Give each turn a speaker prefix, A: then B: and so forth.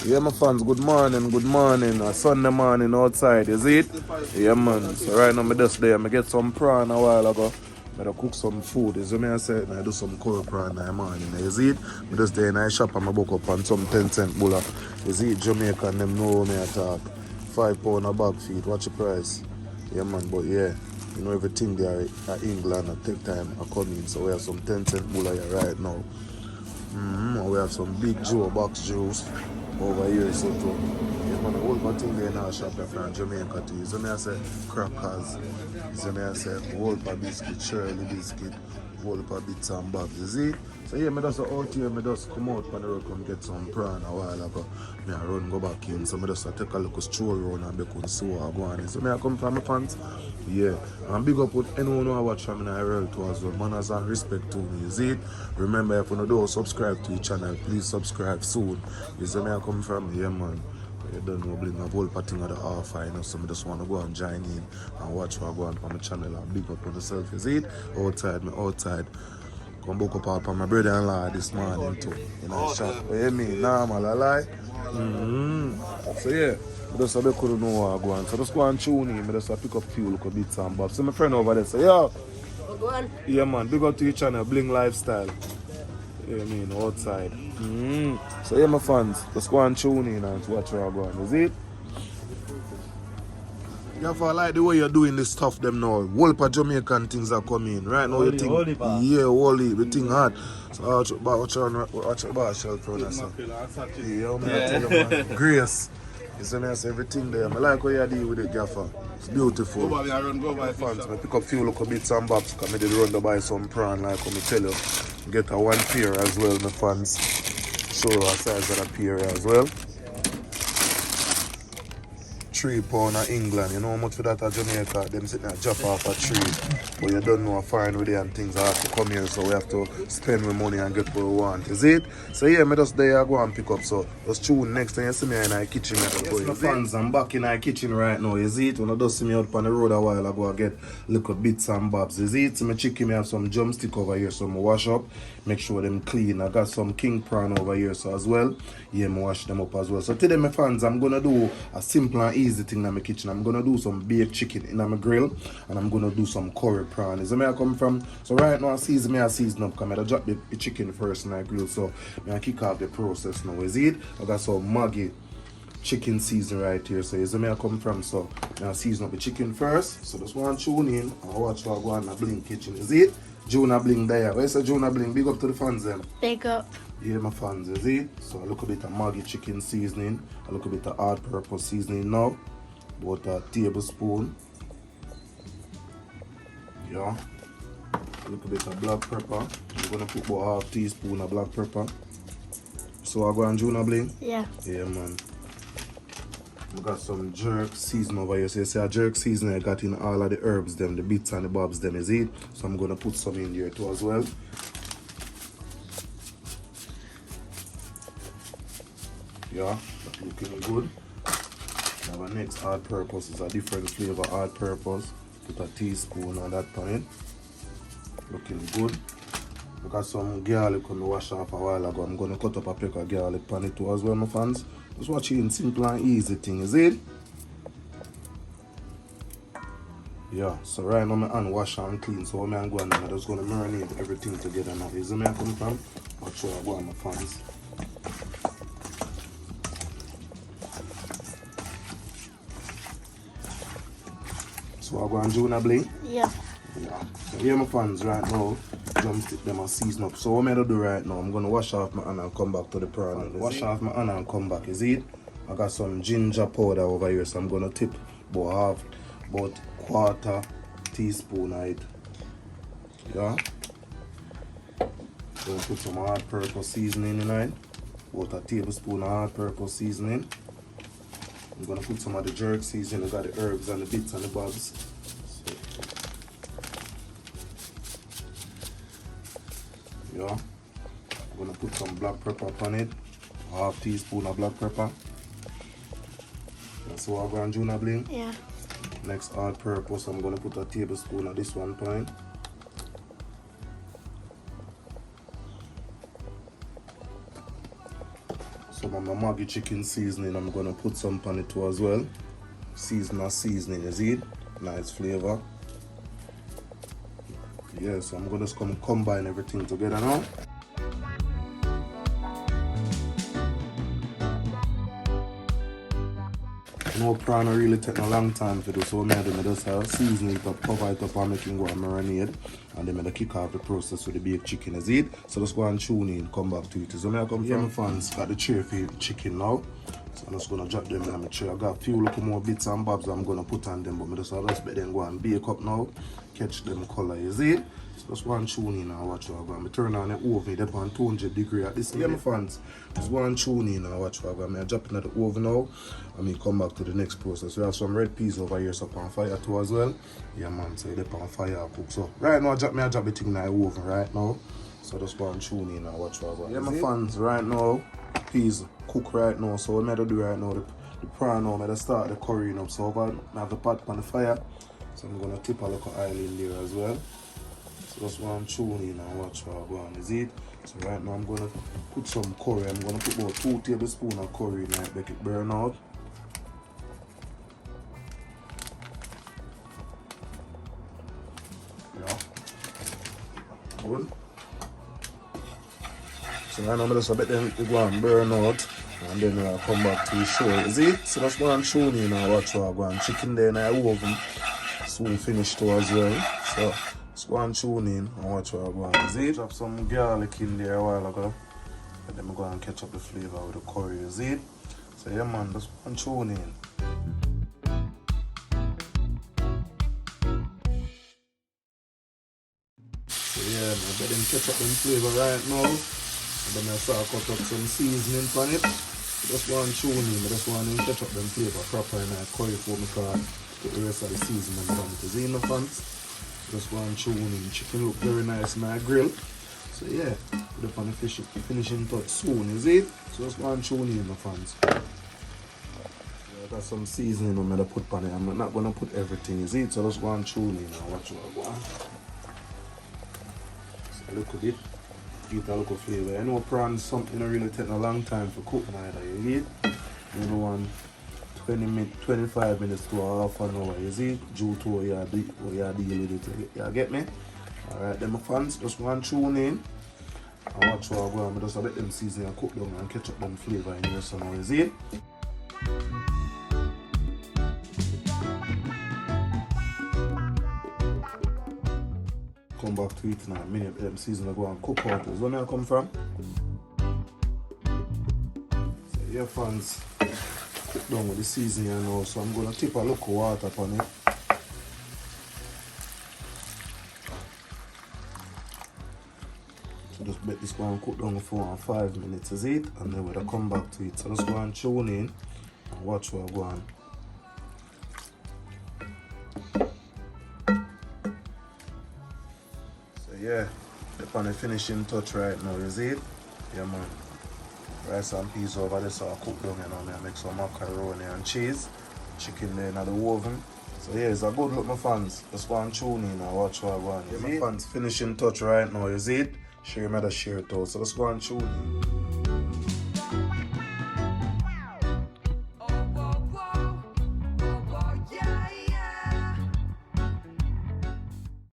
A: Yeah, my fans, good morning, good morning. A Sunday morning outside, you see it? Yeah, man. So right now, I'm just there. I get some prawn a while ago. I cook some food. You see me, I said, I do some curry prawn in the morning. You see it? I just there in the shop and I book up on some 10-cent bulla. You see it? Jamaican, them know me I talk. £5 a bag feed. Watch the price. Yeah, man. But yeah, you know everything there at England. I take time I come in. So we have some 10-cent bulla here right now. We have some big Joe box juice over here, so too. Yeah, man, the whole my thing there in our shop from Jamaica too. So me I say crackers, so me I say whole pa biscuit, Shirley biscuit, whole pa bits and bobs, you see? So yeah, me just out here, me just come out on the road, come get some prawn a while ago. Me I run go back in, so me just take a look stroll around and become so I go on. So me I come from my fans. Yeah, and big up with anyone who watch from my world too as well. Manners and respect to me, you see it? Remember, if you don't subscribe to the channel, please subscribe soon. You see me I come from? Yeah, man. You don't know, Bling a whole parting of the half, you know, so I just want to go and join in and watch what I go on my channel and big up on yourself, you see it? Outside, me outside. Come book up out for my brother-in-law this morning too. In a shop. You hear me? Normal, I lie. So yeah, I just couldn't know what I go on. So just go and tune in. I just pick up few little bits and bobs. So my friend over there say, yo. Go on. Yeah man, big up to your channel, Bling Lifestyle. You know what I mean? Outside. So yeah my fans, just go and tune in and watch what I go on. Is it? Yeah, I like the way you're doing this stuff them now. Whole of Jamaican things are coming. Right now you think the thing hard. So watch the bar shelf for us. Yeah, man. Grace. You see me I say everything there. I like how you deal with it, Gaffer. It's beautiful. My fans, I pick up few little bits and bobs because I did run to buy some prawn like I tell you. Get a one pair as well, my fans. Show you a size of the pair as well. £3 in England, you know how much for that at Jamaica? Them sitting there drop off a tree. But you don't know how foreign with it and things I have to come here, so we have to spend my money and get what we want. Is it? So yeah, me just there go and pick up. So just tune next time you see me in our kitchen. Yes, my fans, I'm back in our kitchen right now. Is it? When I just see me out on the road a while ago, I get little bits and bobs. Is it? So my chicken, me have some drumstick over here, so I wash up. Make sure them clean. I got some king prawn over here so as well. Yeah, I wash them up as well. So today my fans, I'm gonna do a simple and easy thing in my kitchen. I'm gonna do some baked chicken in my grill and I'm gonna do some curry prawn. Is where I come from. So right now I season up because I drop the chicken first in my grill. So I kick off the process now. Is it? I got some Maggi chicken season right here. So is where I come from. So I season up the chicken first. So just want to tune in and watch what I go on the Bling kitchen. Is it? Jonah Bling there. Where's the Jonah Bling? Big up to the fans then.
B: Big up.
A: Yeah, my fans, is it? So a little bit of Maggi chicken seasoning, a little bit of all-purpose seasoning now, about a tablespoon. Yeah. A little bit of black pepper. I'm gonna put about half teaspoon of black pepper. So I go on Jonah Bling?
B: Yeah.
A: Yeah, man. I got some jerk season over here. So you see a jerk season I got in all of the herbs them, the bits and the bobs them, is it? So I'm gonna put some in there too as well. Yeah, that's looking good. Now our next all purpose is a different flavor all purpose. Put a teaspoon on that on it. Looking good. I got some garlic when I wash off a while ago. I'm gonna cut up a peck of garlic on it too as well, my fans. Just watching simple and easy thing, is it? Yeah, so right now my hand wash and clean, so I'm going and I'm just gonna marinate everything together now. Is where I come from? Watch where I go on my fans. So I go and Jonah Bling?
B: Yeah.
A: Yeah. So here my fans right now, drumstick them and season up. So what I'm gonna do right now, I'm gonna wash off my hand and come back to the prawn. Wash off my hand and come back, is it? I got some ginger powder over here, so I'm gonna tip about quarter teaspoon of it. Yeah. Gonna put some all-purpose seasoning in it. About a tablespoon of all-purpose seasoning. I'm gonna put some of the jerk seasoning. I got the herbs and the bits and the bobs. So, yeah. I'm gonna put some black pepper on it. Half teaspoon of black pepper. That's what I'm going to do, Bling.
B: Yeah.
A: Next all purpose, I'm gonna put a tablespoon of this one point. So my And my Maggi chicken seasoning, I'm gonna put some on it too as well. Seasoning, you see it? Nice flavor. Yeah, so I'm gonna just combine everything together now. No prawn really take a long time for this, so I just season it up, cover it up and make it go and marinade. And then I kick off the process with the baked chicken, is it? So just go and tune in, come back to it. So I come from my fans, got the tray for the chicken now. So I'm just gonna drop them in my tray. I got a few little more bits and bobs I'm gonna put on them, but I just let them go and bake up now. Catch them color, you see? So just go and tune in and watch what I'm going to turn on the oven, that's on 200 degrees at this time, fans. Just go and tune in and watch what I'm going to drop in the oven now. And me come back to the next process. We have some red peas over here, so on fire too as well. Yeah man, so they're on fire cook. So right now I drop the thing in the oven right now. So just go and tune in and watch what I'm going to do. Yeah my fans, right now, peas cook right now. So what I'm going to do right now, the prawn now, I'm going to start the currying up. So I have the pot on the fire. So I'm going to tip a little oil in there as well. So just want to tune in and watch what I'm going to do. So right now I'm going to put some curry. I'm going to put about 2 tablespoons of curry in there, make it burn out. Yeah. Good. So right now I'm just a bit then to go and burn out. And then I'll come back to the show. Is it? So just go and tune in and watch what I'm going to do. Chicken there in the oven. Soon finished too as well. So just go and tune in and watch what I'm going to do. Drop some garlic in there a while ago. And then I'm going to catch up the flavor with the curry, you see? So yeah man, just go and tune in. So yeah man, but then catch up the flavor right now. And then I start cut up some seasoning on it. So just go and tune in, I just want to catch up the flavor proper in the curry for me because put the rest of the seasoning on it. Is in the fans. Just go and tune in. Chicken look very nice in my grill. So yeah, put up on the finishing touch soon, is it? So just go and tune in the fans. Yeah, I got some seasoning I'm gonna put on it. I'm not gonna put everything, is it? So just go and tune in and watch what I want. So look at it. Get a local flavor. I know prawns something that really take a long time to cook either, you eat. You don't want 25 minutes to a half an hour, you see? Due to what you deal with it. You get me? Alright, then my fans, just go and tune in and watch what I go on. I just let them season and cook them and catch up them flavor in here somehow, you see? Come back to it in a minute, them season and go and cook out. That's where I come from. So yeah fans, cook down with the seasoning now, so I'm going to tip a little water upon it. So just let this go and cook down for 5 minutes, is it? And then we'll come back to it. So just go and tune in and watch what I go on. So yeah, upon the finishing touch right now, is it? Yeah man. Rice and peas over there, so I cook down and I make some macaroni and cheese. Chicken there in the oven. So yeah, it's a good look my fans. Just go and tune in and watch what I want. Yeah, my fans, finishing touch right now, is it? Share me the share it out. So let's go and tune in.